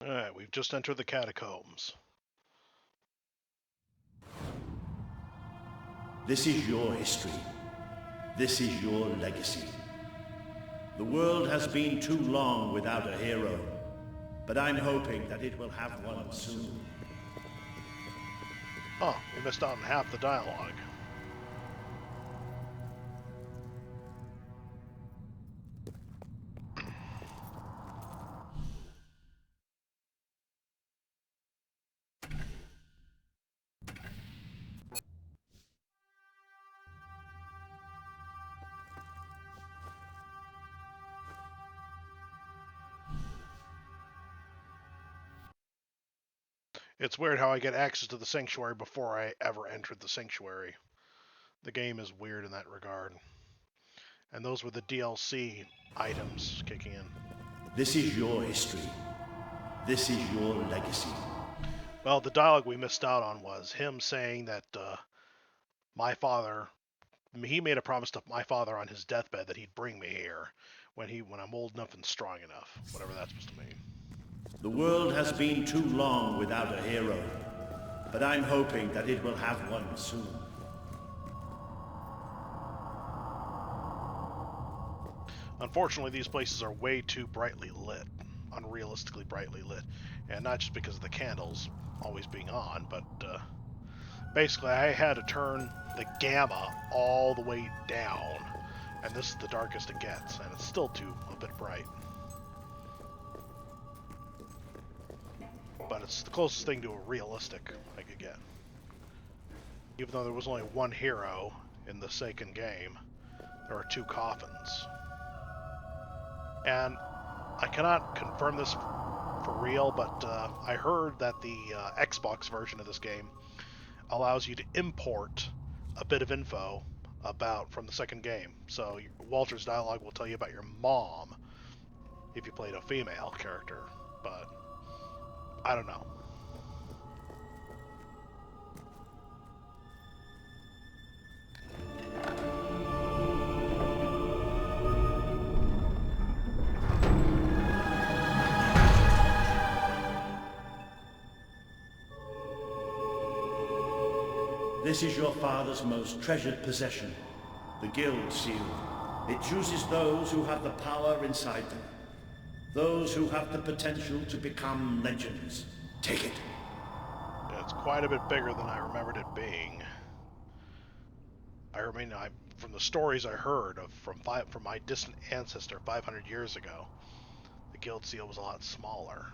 Alright, we've just entered the catacombs. This is your history. This is your legacy. The world has been too long without a hero, but I'm hoping that it will have one soon. Oh, we missed out on half the dialogue. It's weird how I get access to the sanctuary before I ever entered the sanctuary. The game is weird in that regard. And those were the DLC items kicking in. This is your history. This is your legacy. Well, the dialogue we missed out on was him saying that my father, he made a promise to my father on his deathbed that he'd bring me here when I'm old enough and strong enough, whatever that's supposed to mean. The world has been too long without a hero, but I'm hoping that it will have one soon. Unfortunately, these places are way too brightly lit, unrealistically brightly lit, and not just because of the candles always being on, but basically I had to turn the gamma all the way down, and this is the darkest it gets, and it's still a bit bright. But it's the closest thing to a realistic I could get. Even though there was only one hero in the second game, there are two coffins. And I cannot confirm this for real, but I heard that the Xbox version of this game allows you to import a bit of info from the second game. So Walter's dialogue will tell you about your mom if you played a female character, but I don't know. This is your father's most treasured possession, the Guild Seal. It chooses those who have the power inside them. Those who have the potential to become legends. Take it. It's quite a bit bigger than I remembered it being. From the stories I heard from my distant ancestor 500 years ago, the Guild Seal was a lot smaller.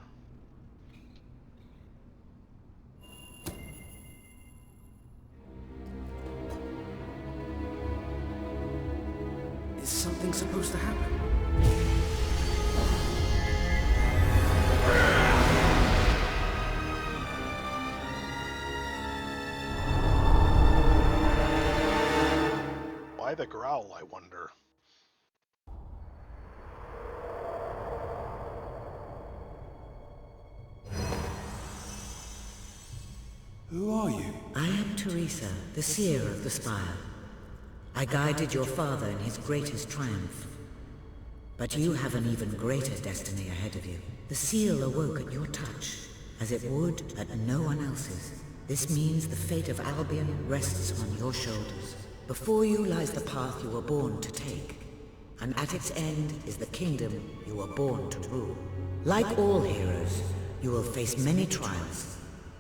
Is something supposed to happen? Why the growl, I wonder? Who are you? I am Teresa, the seer of the spire. I guided your father in his greatest triumph. But you have an even greater destiny ahead of you. The seal awoke at your touch, as it would at no one else's. This means the fate of Albion rests on your shoulders. Before you lies the path you were born to take, and at its end is the kingdom you were born to rule. Like all heroes, you will face many trials,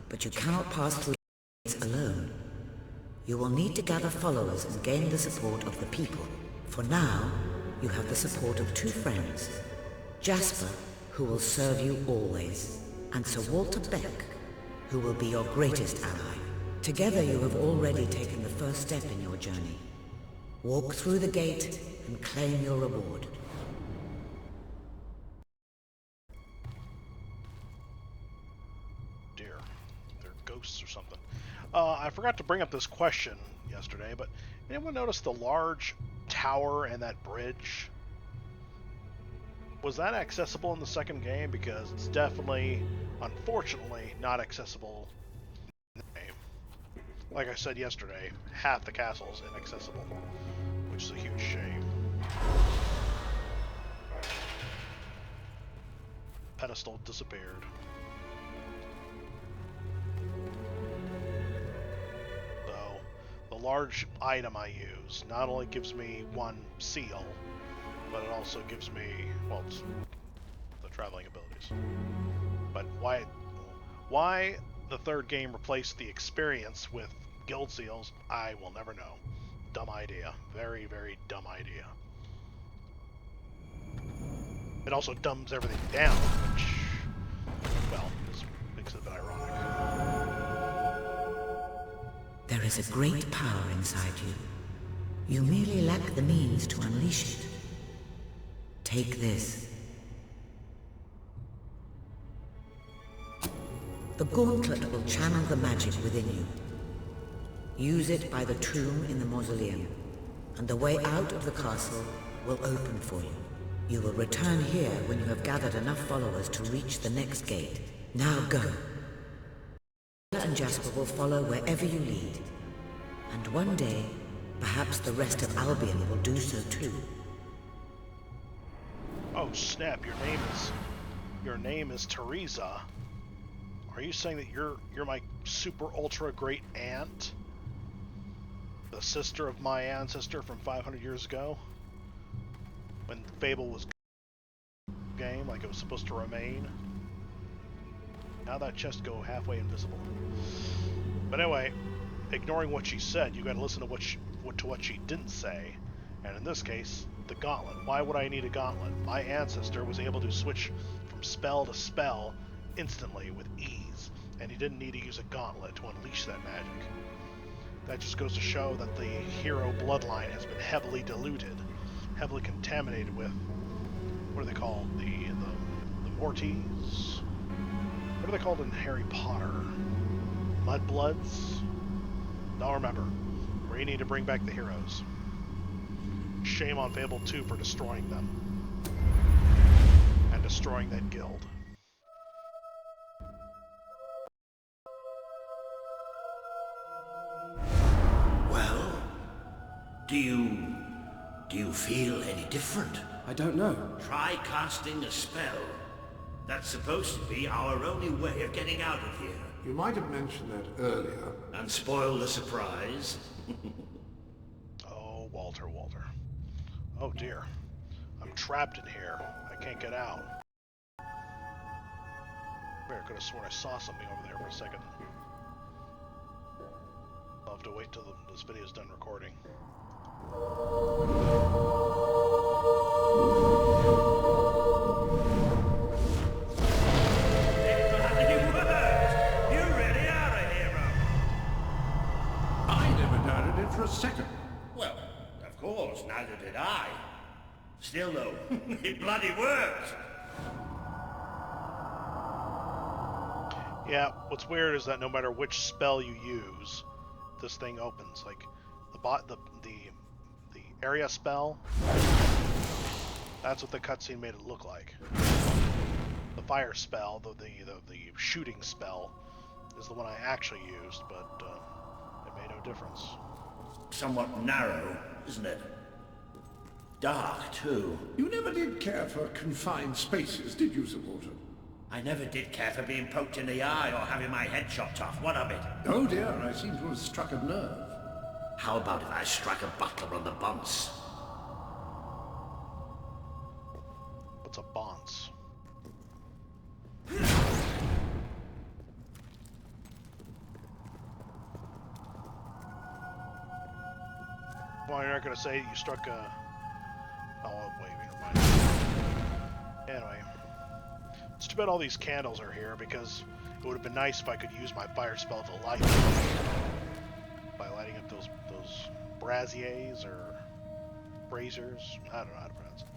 but you cannot pass through these alone. You will need to gather followers and gain the support of the people. For now, you have the support of two friends. Jasper, who will serve you always, and Sir Walter Beck, who will be your greatest ally. Together you have already taken the first step in your journey. Walk through the gate and claim your reward. Dear, they're ghosts or something. I forgot to bring up this question yesterday, but anyone notice the large tower and that bridge? Was that accessible in the second game? Because it's definitely, unfortunately, not accessible in the game. Like I said yesterday, half the castle is inaccessible, which is a huge shame. pedestal disappeared. So, the large item I use not only gives me one seal, but it also gives me, well, it's the traveling abilities. But why the third game replaced the experience with guild seals, I will never know. Dumb idea. Very, very dumb idea. It also dumbs everything down, which, well, makes it a bit ironic. There is a great power inside you. You merely lack the means to unleash it. Take this. The gauntlet will channel the magic within you. Use it by the tomb in the mausoleum, and the way out of the castle will open for you. You will return here when you have gathered enough followers to reach the next gate. Now go. And Jasper will follow wherever you lead. And one day, perhaps the rest of Albion will do so too. Oh snap! Your name is Teresa. Are you saying that you're my super ultra great aunt, the sister of my ancestor from 500 years ago, when Fable was game like it was supposed to remain? Now that chest go halfway invisible. But anyway, ignoring what she said, you got to listen to what she didn't say. And in this case, the gauntlet. Why would I need a gauntlet? My ancestor was able to switch from spell to spell instantly with ease, and he didn't need to use a gauntlet to unleash that magic. That just goes to show that the hero bloodline has been heavily diluted, heavily contaminated with, what are they called? The Morties? What are they called in Harry Potter? Mudbloods? Don't remember. We need to bring back the heroes. Shame on Fable 2 for destroying them. And destroying that guild. Well, do you feel any different? I don't know. Try casting a spell. That's supposed to be our only way of getting out of here. You might have mentioned that earlier. And spoil the surprise. Oh, Walter. Oh dear. I'm trapped in here. I can't get out. I could have sworn I saw something over there for a second. I'll have to wait till this video's done recording. You really are a hero. I never doubted it for a second. Well, of course, neither did I. Still though, it bloody worked. Yeah, what's weird is that no matter which spell you use, this thing opens. Like the area spell, that's what the cutscene made it look like. The fire spell, the shooting spell, is the one I actually used, but it made no difference. Somewhat narrow, isn't it? Dark, too. You never did care for confined spaces, did you, Sir Walter? I never did care for being poked in the eye or having my head chopped off. What of it? Oh dear, I seem to have struck a nerve. How about if I strike a butler on the bonce? What's a bonce? Well, you're not gonna say you struck a... Oh, wait, never mind. Anyway. It's too bad all these candles are here, because it would have been nice if I could use my fire spell to light them. By lighting up those braziers or braziers. I don't know how to pronounce it.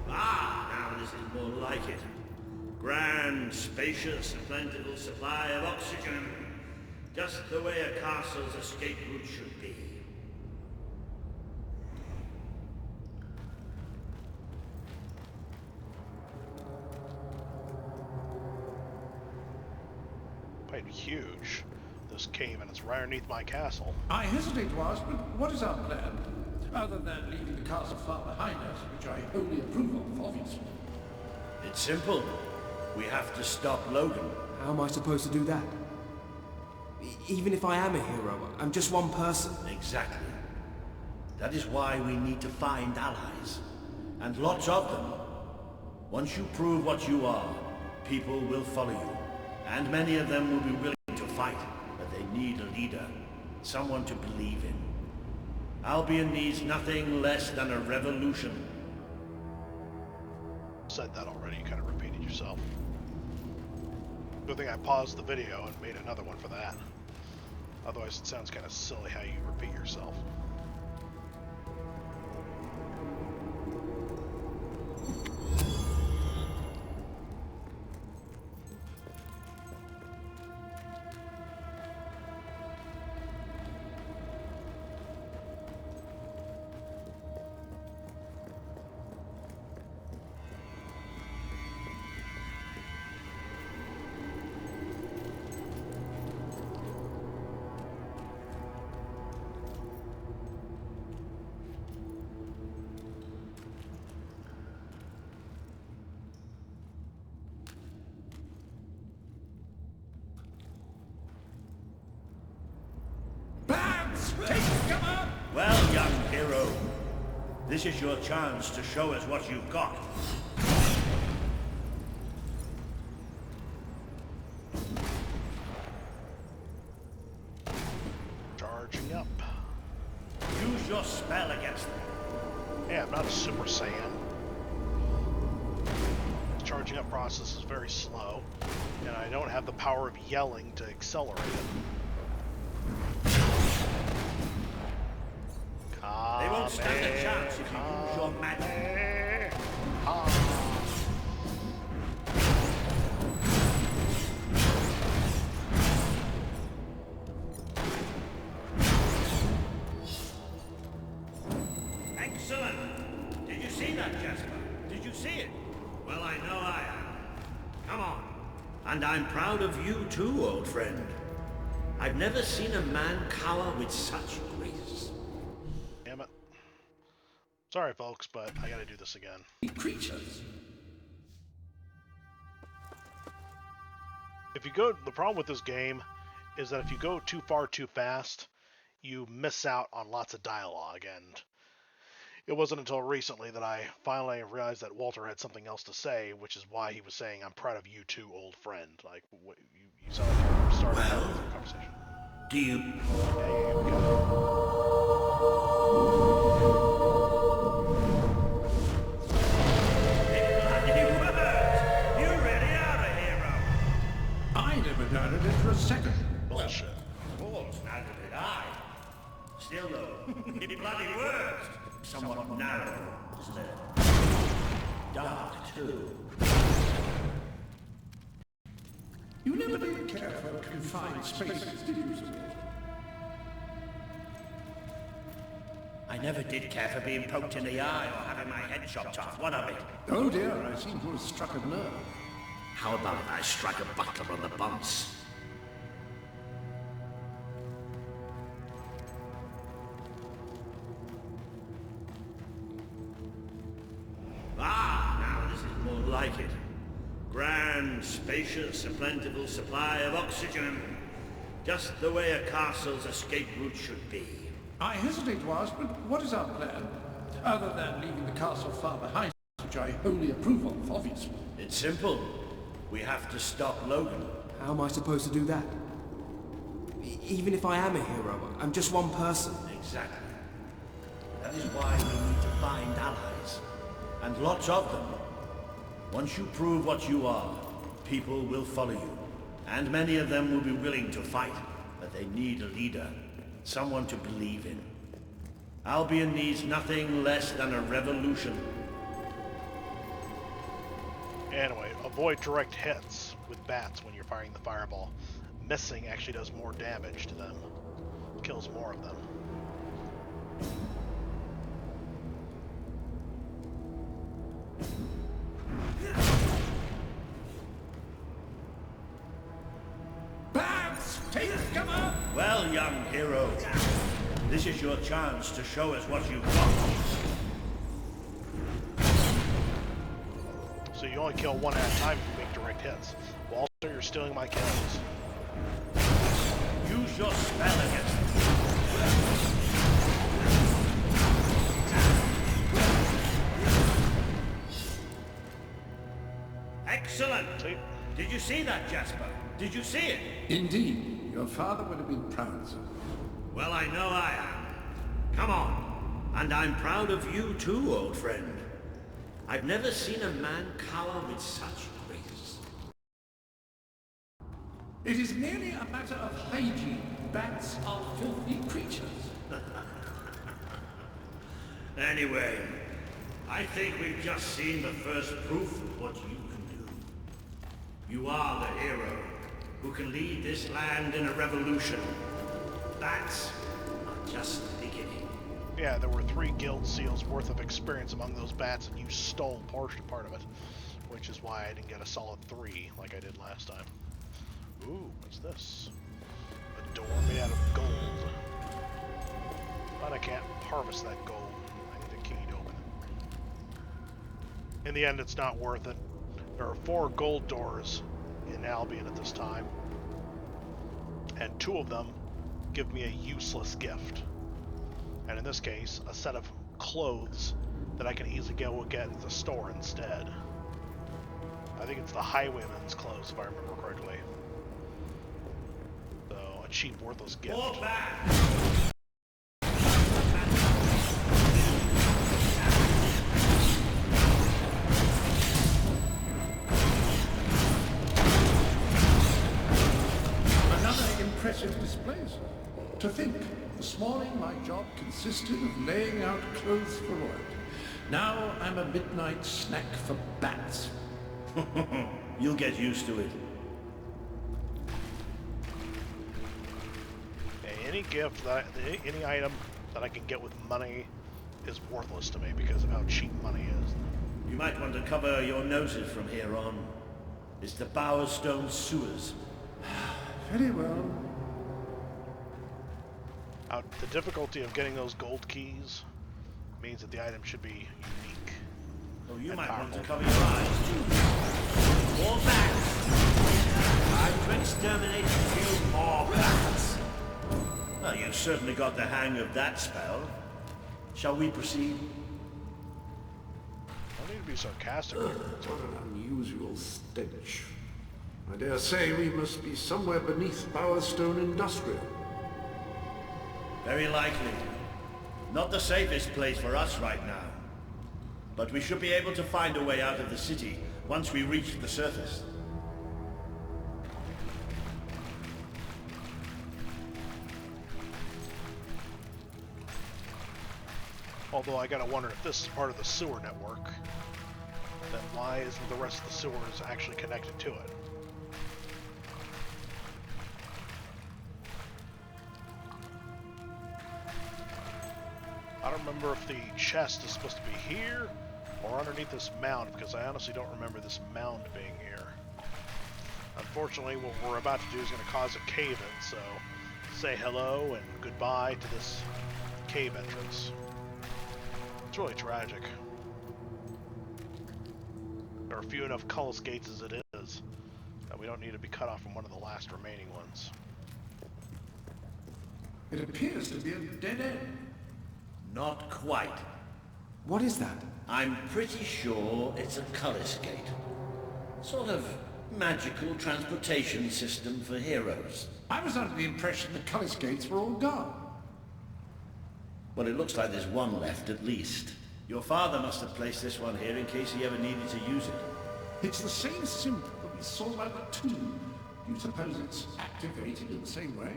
Ah, now this is more like it. Grand, spacious, plentiful supply of oxygen. Just the way a castle's escape route should be. Quite huge, this cave and it's right underneath my castle. I hesitate to ask, but what is our plan? Other than leaving the castle far behind us, which I wholly approve of, obviously. It's simple. We have to stop Logan. How am I supposed to do that? Even if I am a hero, I'm just one person. Exactly. That is why we need to find allies. And lots of them. Once you prove what you are, people will follow you. And many of them will be willing to fight, but they need a leader. Someone to believe in. Albion needs nothing less than a revolution. Said that already, you kind of repeated yourself. Good thing I paused the video and made another one for that. Otherwise it sounds kind of silly how you repeat yourself. Well, young hero, this is your chance to show us what you've got. Charging up. Use your spell against them. Yeah, I'm not a Super Saiyan. The charging up process is very slow, and I don't have the power of yelling to accelerate it. They won't stand a chance if you use your magic. Excellent! Did you see that, Jasper? Did you see it? Well, I know I am. Come on. And I'm proud of you too, old friend. I've never seen a man cower with such grace. Damn it. Sorry, folks, but I gotta do this again. Creatures. If you go, the problem with this game is that if you go too far too fast, you miss out on lots of dialogue, and it wasn't until recently that I finally realized that Walter had something else to say, which is why he was saying, "I'm proud of you too, old friend." Like, what, you sound like you started the conversation. Do you... Yeah, you got You really are a hero. I never doubted it for a second. bullshit. Of course, neither did I. Still though, it bloody works. Somewhat narrow, isn't it? Dark too. You never did care for confined spaces, did you, sir? I never did care for being poked in the eye or having my head chopped off. What of it? Oh dear, I seem to have struck a nerve. How about I strike a butler on the bumps? Ah, now this is more like it. Grand, spacious, a plentiful supply of oxygen. Just the way a castle's escape route should be. I hesitate to ask, but what is our plan? Other than leaving the castle far behind, which I wholly approve of, obviously. It's simple. We have to stop Logan. How am I supposed to do that? Even if I am a hero, I'm just one person. Exactly. That is why we need to find allies. And lots of them. Once you prove what you are, people will follow you. And many of them will be willing to fight. But they need a leader. Someone to believe in. Albion needs nothing less than a revolution. Anyway, avoid direct hits with bats when you're firing the fireball. Missing actually does more damage to them. Kills more of them. Bats! Take cover! Well, young hero, this is your chance to show us what you've got. So you only kill one at a time if you make direct hits. Well, also you're stealing my kills. Use your spell against them. Excellent! See? Did you see that, Jasper? Did you see it? Indeed, your father would have been proud, sir. Well, I know I am. Come on. And I'm proud of you too, old friend. I've never seen a man cower with such grace. It is merely a matter of hygiene. Bats are filthy creatures. Anyway, I think we've just seen the first proof of what you can do. You are the hero who can lead this land in a revolution. Bats are just the beginning. Yeah, there were 3 guild seals worth of experience among those bats, and you stole part of it. Which is why I didn't get a solid 3 like I did last time. Ooh, what's this? A door made out of gold. But I can't harvest that gold. I need a key to open it. In the end, it's not worth it. There are 4 gold doors in Albion at this time. And 2 of them give me a useless gift. And in this case, a set of clothes that I can easily go get at the store instead. I think it's the highwayman's clothes, if I remember correctly. So, a cheap, worthless gift. Fall back! Another impressive display, sir. To think, this morning my job consisted of laying out clothes for royalty. Now I'm a midnight snack for bats. You'll get used to it. Any gift, any item that I can get with money is worthless to me because of how cheap money is. You might want to cover your noses from here on. It's the Bowerstone sewers. Very well. The difficulty of getting those gold keys means that the item should be unique. Oh, you and might want to powerful. cover your eyes too. Fall back! Time to exterminate a few more bats. Well, you've certainly got the hang of that spell. Shall we proceed? I need to be sarcastic here. What an unusual stench. I dare say we must be somewhere beneath Bowerstone Industrial. Very likely. Not the safest place for us right now. But we should be able to find a way out of the city once we reach the surface. Although I gotta wonder if this is part of the sewer network, then why isn't the rest of the sewers actually connected to it? I don't remember if the chest is supposed to be here or underneath this mound, because I honestly don't remember this mound being here. Unfortunately, what we're about to do is going to cause a cave-in, so say hello and goodbye to this cave entrance. It's really tragic. There are few enough Cullis gates as it is that we don't need to be cut off from one of the last remaining ones. It appears to be a dead end. Not quite. What is that? I'm pretty sure it's a Cullis gate. Sort of magical transportation system for heroes. I was under the impression the Cullis gates were all gone. Well, it looks like there's one left at least. Your father must have placed this one here in case he ever needed to use it. It's the same symbol that we saw by the tomb. Do you suppose it's activated in the same way?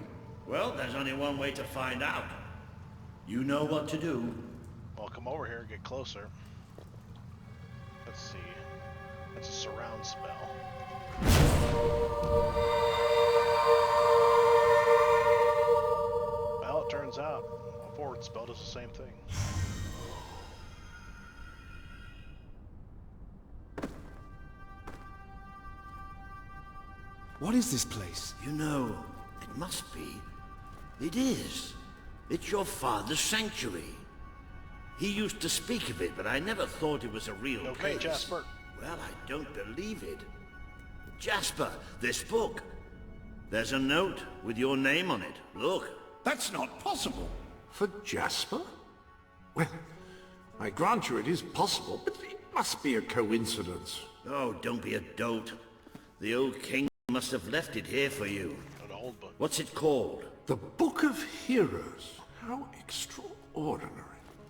Well, there's only one way to find out. You know what to do. Well, come over here and get closer. Let's see. That's a surround spell. Well, it turns out a forward spell does the same thing. What is this place? You know, it must be It is. It's your father's sanctuary. He used to speak of it, but I never thought it was a real Okay, place. Jasper. Well, I don't believe it. Jasper, this book. There's a note with your name on it. Look. That's not possible. For Jasper? Well, I grant you it is possible, but it must be a coincidence. Oh, don't be a dolt. The old king must have left it here for you. An old book. What's it called? The Book of Heroes. How extraordinary.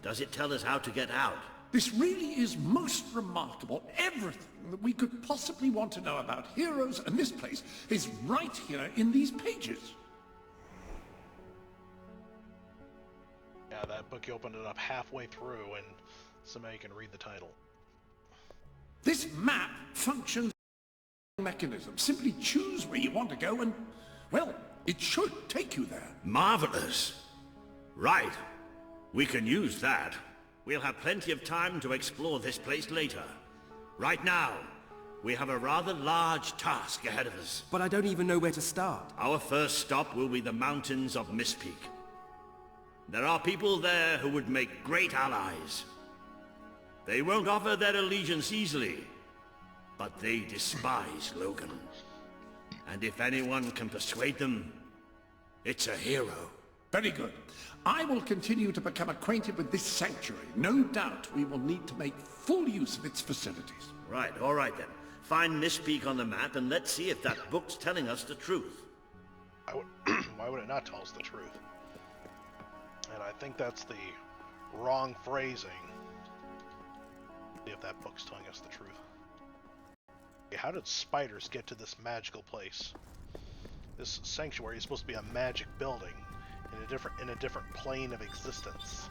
Does it tell us how to get out? This really is most remarkable. Everything that we could possibly want to know about heroes and this place is right here in these pages. Yeah, that book, you opened it up halfway through, and somehow you can read the title. This map functions as a mechanism. Simply choose where you want to go and, well, it should take you there. Marvelous. Right. We can use that. We'll have plenty of time to explore this place later. Right now, we have a rather large task ahead of us. But I don't even know where to start. Our first stop will be the mountains of Mistpeak. There are people there who would make great allies. They won't offer their allegiance easily, but they despise Logan. And if anyone can persuade them, it's a hero. Very good. I will continue to become acquainted with this sanctuary. No doubt we will need to make full use of its facilities. Right, all right then. Find Mistpeak on the map and let's see if that book's telling us the truth. Why would it not tell us the truth? And I think that's the wrong phrasing. See if that book's telling us the truth. Okay, how did spiders get to this magical place? This sanctuary is supposed to be a magic building in a different plane of existence,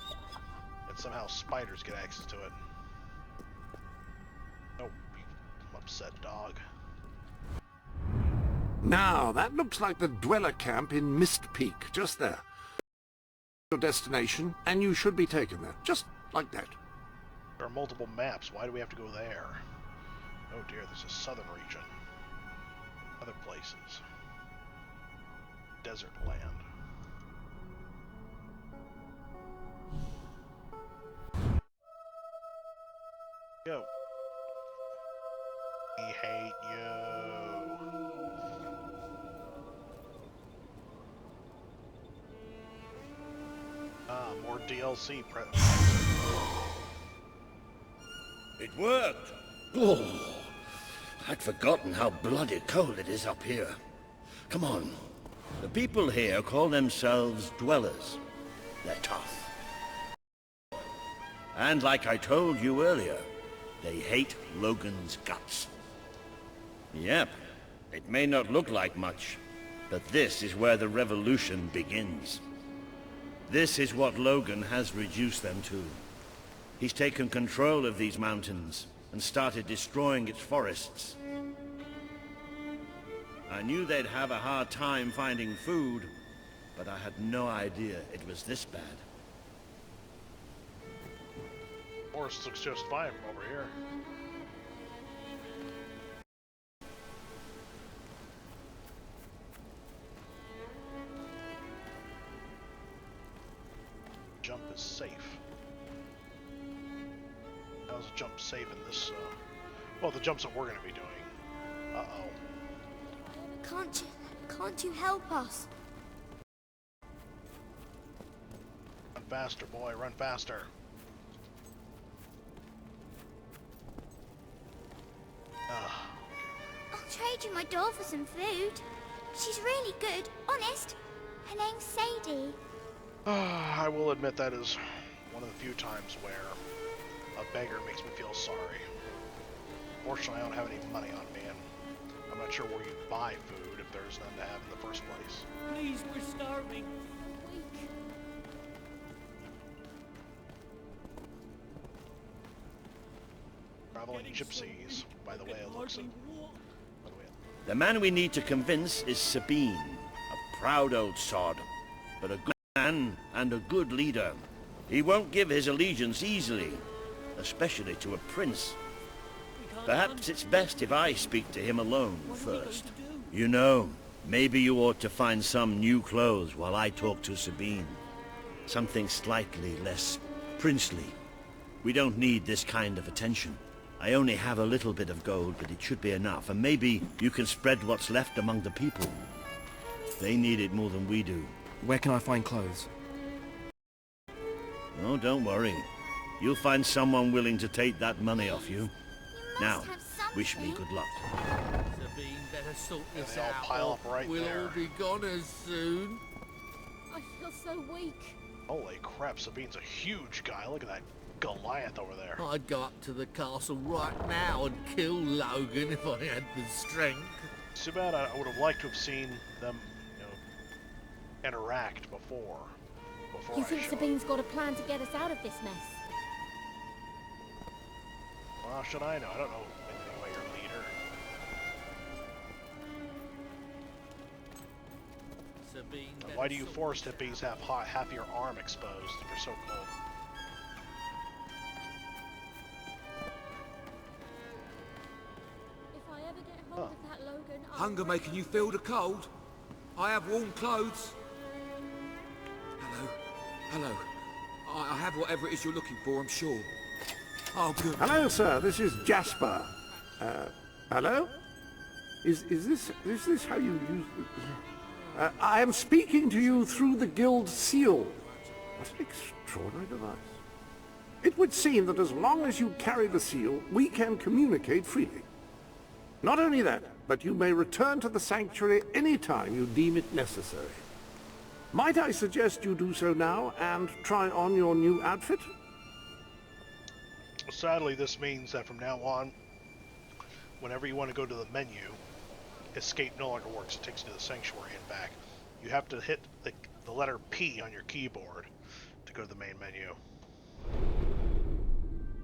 and somehow spiders get access to it. Oh, I'm upset, dog. Now, that looks like the dweller camp in Mistpeak, just there. Your destination, and you should be taken there, just like that. There are multiple maps. Why do we have to go there? Oh dear, this is southern region. Other places. Desert land. Go. We hate you. More DLC. It worked! Oh, I'd forgotten how bloody cold it is up here. Come on. The people here call themselves dwellers. They're tough. And like I told you earlier, they hate Logan's guts. Yep, it may not look like much, but this is where the revolution begins. This is what Logan has reduced them to. He's taken control of these mountains and started destroying its forests. I knew they'd have a hard time finding food, but I had no idea it was this bad. Forest looks just fine from over here. Jump is safe. How's the jump safe in this, well, the jumps that we're going to be doing. Uh-oh. Can't you help us? Run faster, boy, run faster. I'll trade you my doll for some food. She's really good, honest. Her name's Sadie. I will admit that is one of the few times where a beggar makes me feel sorry. Fortunately, I don't have any money on me, and I'm not sure where you buy food if there's none to have in the first place. Please, we're starving. Weak. Traveling gypsies, by the way it looks like. The man we need to convince is Sabine, a proud old sod, but a good man and a good leader. He won't give his allegiance easily, especially to a prince. Perhaps it's best if I speak to him alone first. You know, Maybe you ought to find some new clothes while I talk to Sabine. Something slightly less princely. We don't need this kind of attention. I only have a little bit of gold, but it should be enough, and maybe you can spread what's left among the people. They need it more than we do. Where can I find clothes? Oh, don't worry. You'll find someone willing to take that money off you. You Now, must have something. wish me good luck. Sabine better sort And this they all out. pile or up right we'll there. all be goners soon. I feel so weak. Holy crap, Sabine's a huge guy. Look at that Goliath over there. I'd go up to the castle right now and kill Logan if I had the strength. Too bad I would have liked to have seen them, interact before You I think show up. Sabine's got a plan to get us out of this mess? Well, how should I know? I don't know anything about your leader. Sabine better Why do you sort forest this hippies out. have half of your arm exposed if you're so cold? If I ever get hold of that Logan, I'll Hunger break making you feel the cold? I have warm clothes. Hello. Hello. I have whatever it is you're looking for, I'm sure. Oh, good. Hello, sir. This is Jasper. Hello? Is this how you use... I am speaking to you through the guild seal. What an extraordinary device. It would seem that as long as you carry the seal, we can communicate freely. Not only that, but you may return to the sanctuary any time you deem it necessary. Might I suggest you do so now and try on your new outfit? Sadly, this means that from now on, whenever you want to go to the menu, escape no longer works. It takes you to the sanctuary and back. You have to hit the letter P on your keyboard to go to the main menu.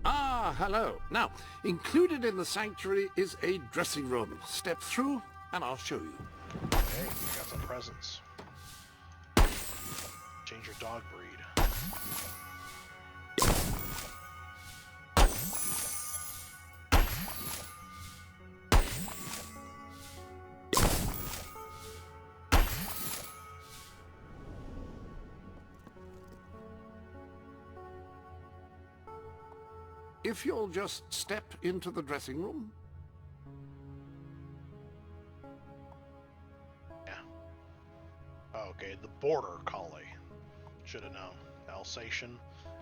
Ah, hello. Now, included in the sanctuary is a dressing room. Step through and I'll show you. Hey, you got some presents. Change your dog breed. If you'll just step into the dressing room. Yeah. Okay, the Border Collie. Should have known. Alsatian,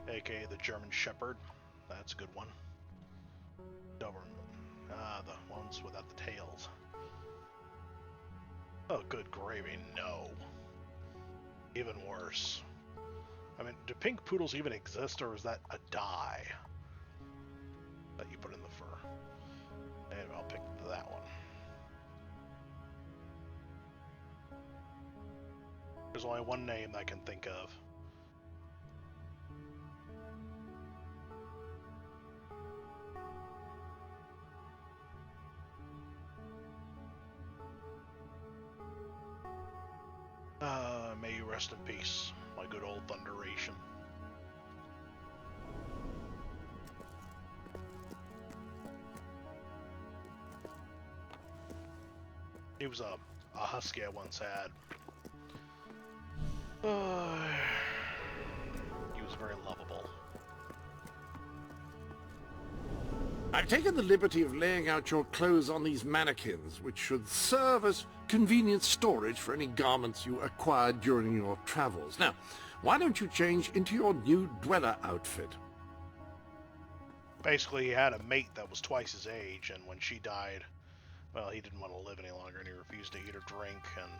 aka the German Shepherd. That's a good one. Doberman. The ones without the tails. Oh, good gravy. No. Even worse. I mean, do pink poodles even exist, or is that a dye that you put in the fur? And I'll pick that one. There's only one name I can think of. May you rest in peace, my good old Thunderation. He was a husky I once had. He was very lovable. I've taken the liberty of laying out your clothes on these mannequins, which should serve as convenient storage for any garments you acquired during your travels. Now, why don't you change into your new dweller outfit? Basically, he had a mate that was twice his age, and when she died, well, he didn't want to live any longer, and he refused to eat or drink, and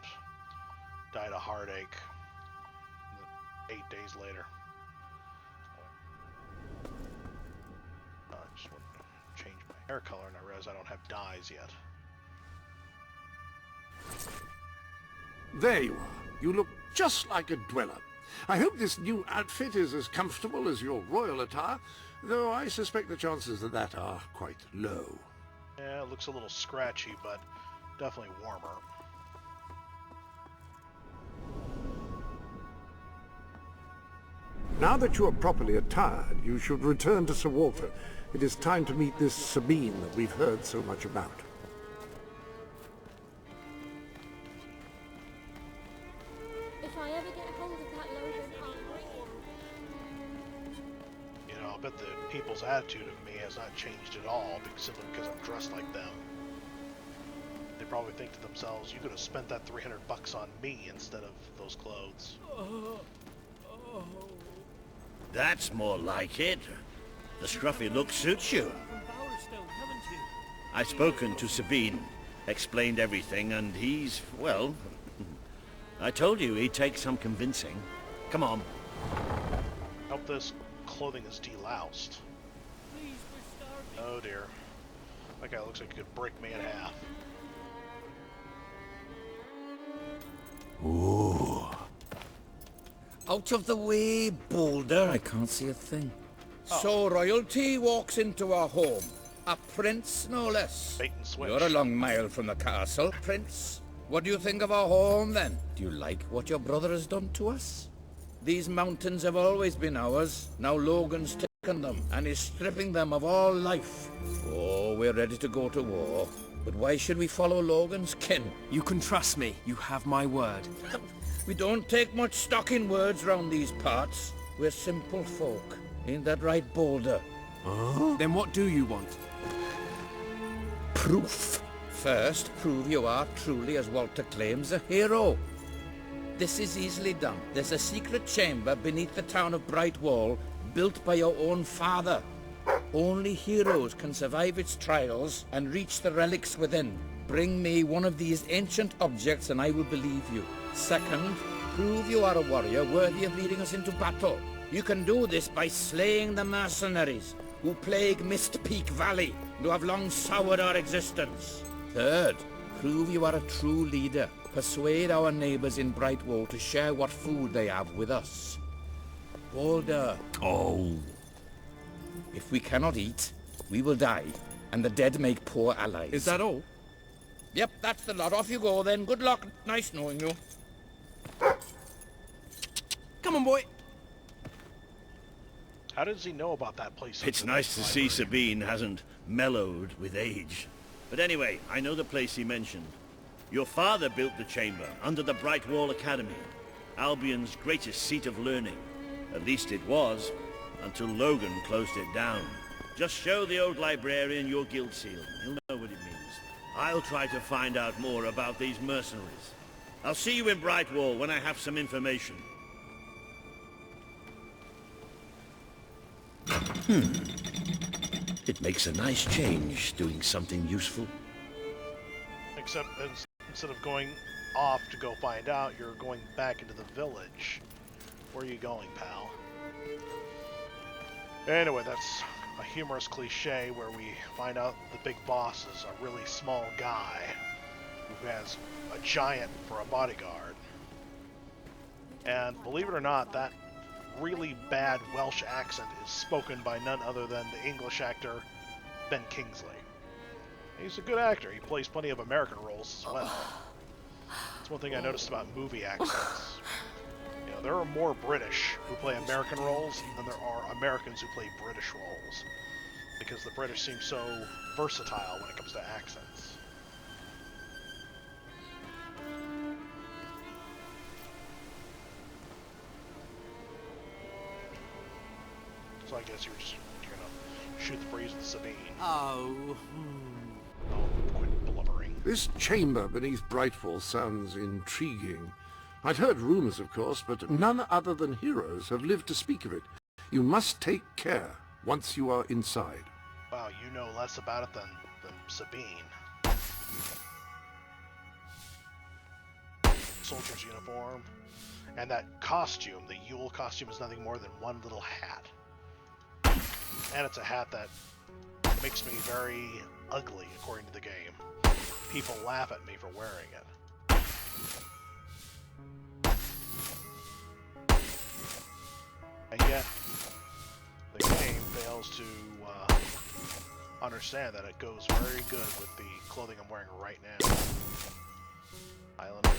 died of heartache 8 days later. I just want to change my hair color, and I realize I don't have dyes yet. There you are. You look just like a dweller. I hope this new outfit is as comfortable as your royal attire, though I suspect the chances of that are quite low. Yeah, it looks a little scratchy, but definitely warmer. Now that you are properly attired, you should return to Sir Walter. It is time to meet this Sabine that we've heard so much about. bet the people's attitude of me has not changed at all, simply because I'm dressed like them. They probably think to themselves, you could have spent that $300 on me instead of those clothes. That's more like it. The scruffy look suits you. I've spoken to Sabine, explained everything, and he's, well, I told you he'd take some convincing. Come on. Hope this clothing is deloused. Oh dear. That guy looks like he could break me in half. Ooh. Out of the way, Boulder. I can't see a thing. Oh. So royalty walks into our home. A prince, no less. Bait and switch. You're a long mile from the castle, Prince. What do you think of our home, then? Do you like what your brother has done to us? These mountains have always been ours. Now Logan's taken them, and is stripping them of all life. Oh, we're ready to go to war. But why should we follow Logan's kin? You can trust me. You have my word. We don't take much stock in words round these parts. We're simple folk. Ain't that right, Boulder? Then what do you want? Proof. First, prove you are truly, as Walter claims, a hero. This is easily done. There's a secret chamber beneath the town of Brightwall, built by your own father. Only heroes can survive its trials and reach the relics within. Bring me one of these ancient objects and I will believe you. Second, prove you are a warrior worthy of leading us into battle. You can do this by slaying the mercenaries who plague Mist Peak Valley, who have long soured our existence. Third, prove you are a true leader. Persuade our neighbors in Brightwall to share what food they have with us. Boulder. Oh. If we cannot eat, we will die, and the dead make poor allies. Is that all? Yep, that's the lot. Off you go then. Good luck. Nice knowing you. Come on, boy. How does he know about that place? It's nice to see Sabine hasn't mellowed with age. But anyway, I know the place he mentioned. Your father built the chamber under the Brightwall Academy, Albion's greatest seat of learning. At least it was, until Logan closed it down. Just show the old librarian your guild seal. He'll know what it means. I'll try to find out more about these mercenaries. I'll see you in Brightwall when I have some information. It makes a nice change, doing something useful. Except instead of going off to go find out, you're going back into the village. Where are you going, pal? Anyway, that's a humorous cliche where we find out the big boss is a really small guy who has a giant for a bodyguard. And believe it or not, that really bad Welsh accent is spoken by none other than the English actor Ben Kingsley. He's a good actor. He plays plenty of American roles as well. That's one thing I noticed about movie accents. You know, there are more British who play American roles than there are Americans who play British roles. Because the British seem so versatile when it comes to accents. So I guess you're gonna shoot the breeze with Sabine. Oh. Oh, quit blubbering. This chamber beneath Brightwall sounds intriguing. I'd heard rumors, of course, but none other than heroes have lived to speak of it. You must take care once you are inside. Wow, you know less about it than Sabine. Soldier's uniform. And that costume, the Yule costume, is nothing more than one little hat. And it's a hat that makes me very ugly, according to the game. People laugh at me for wearing it. And yet, the game fails to understand that it goes very good with the clothing I'm wearing right now. Highlander.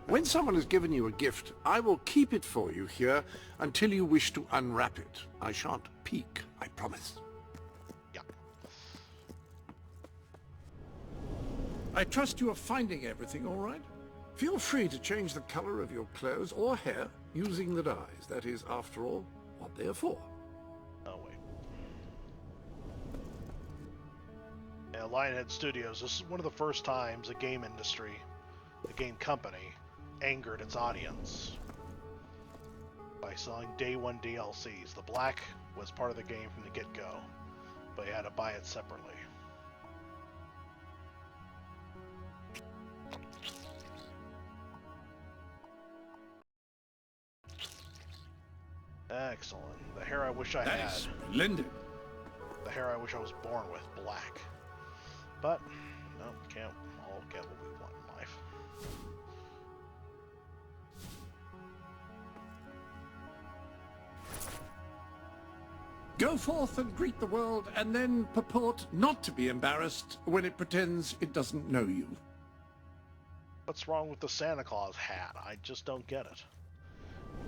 When someone has given you a gift, I will keep it for you here until you wish to unwrap it. I shan't peek, I promise. Yeah. I trust you are finding everything all right? Feel free to change the color of your clothes or hair using the dyes. That is, after all, what they are for. Oh, wait. Yeah, Lionhead Studios, this is one of the first times a game industry, a game company, angered its audience by selling day one DLCs. The black was part of the game from the get-go, but you had to buy it separately. Excellent. The hair I wish I had. Splendid. The hair I wish I was born with, black. But, no, can't all get what we want in life. Go forth and greet the world, and then purport not to be embarrassed when it pretends it doesn't know you. What's wrong with the Santa Claus hat? I just don't get it.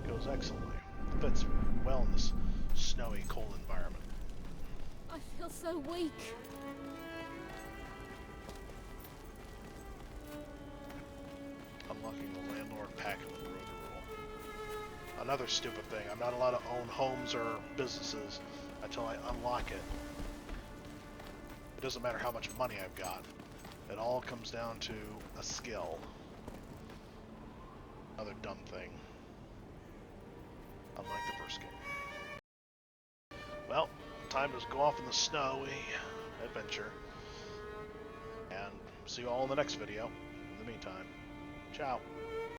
It goes excellently. It fits well in this snowy, cold environment. I feel so weak. Unlocking the landlord pack in the Broker rule. Another stupid thing. I'm not allowed to own homes or businesses until I unlock it. It doesn't matter how much money I've got. It all comes down to a skill. Another dumb thing. Unlike the first game. Well, time to go off in the snowy adventure. And see you all in the next video. In the meantime, ciao.